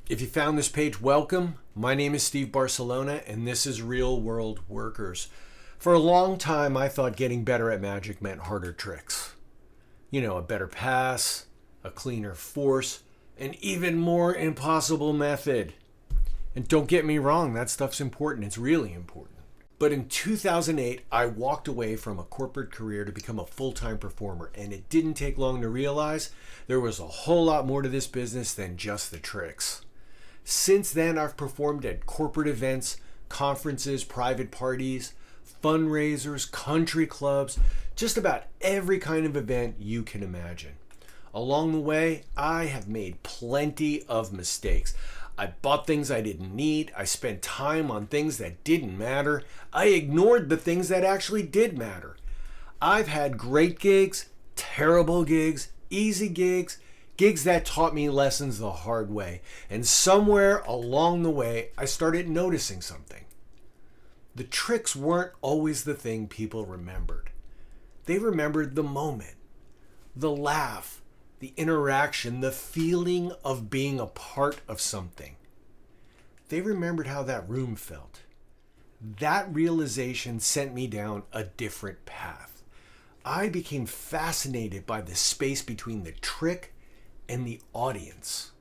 If you found this page, welcome. My name is Steve Barcelona, and this is Real World Workers. For a long time, I thought getting better at magic meant harder tricks. You know, a better pass, a cleaner force, an even more impossible method. And don't get me wrong, that stuff's important. It's really important. But in 2008, I walked away from a corporate career to become a full-time performer, and it didn't take long to realize there was a whole lot more to this business than just the tricks. Since then, I've performed at corporate events, conferences, private parties, fundraisers, country clubs, just about every kind of event you can imagine. Along the way, I have made plenty of mistakes. I bought things I didn't need. I spent time on things that didn't matter. I ignored the things that actually did matter. I've had great gigs, terrible gigs, easy gigs, gigs that taught me lessons the hard way. And somewhere along the way, I started noticing something. The tricks weren't always the thing people remembered. They remembered the moment, the laugh, the interaction, the feeling of being a part of something. They remembered how that room felt. That realization sent me down a different path. I became fascinated by the space between the trick and the audience.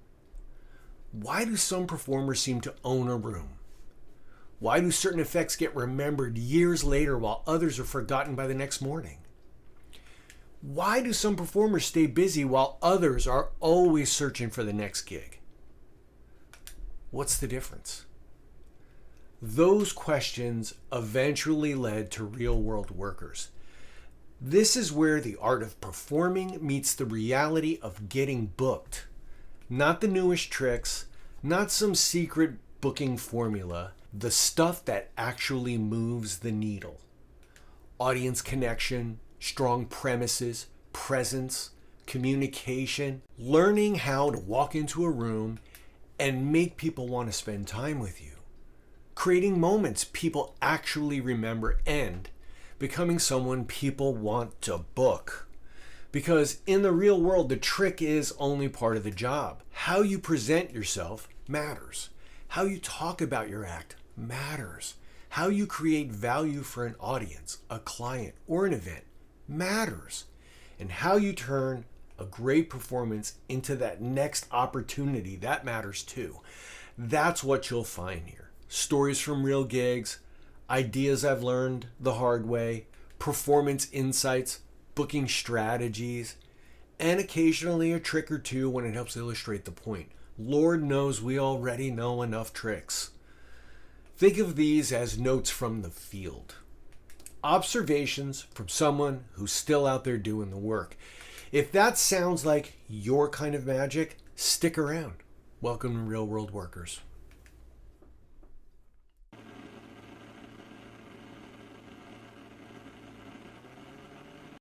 Why do some performers seem to own a room? Why do certain effects get remembered years later while others are forgotten by the next morning? Why do some performers stay busy while others are always searching for the next gig? What's the difference? Those questions eventually led to Real World Workers. This is where the art of performing meets the reality of getting booked. Not the newest tricks, not some secret booking formula, the stuff that actually moves the needle. Audience connection, strong premises, presence, communication, learning how to walk into a room and make people want to spend time with you. Creating moments people actually remember and becoming someone people want to book. Because in the real world, the trick is only part of the job. How you present yourself matters. How you talk about your act matters. How you create value for an audience, a client, or an event matters. And how you turn a great performance into that next opportunity, that matters too. That's what you'll find here. Stories from real gigs, ideas I've learned the hard way, performance insights, booking strategies, and occasionally a trick or two when it helps illustrate the point. Lord knows we already know enough tricks. Think of these as notes from the field. Observations from someone who's still out there doing the work. If that sounds like your kind of magic, stick around. Welcome to Real World Workers.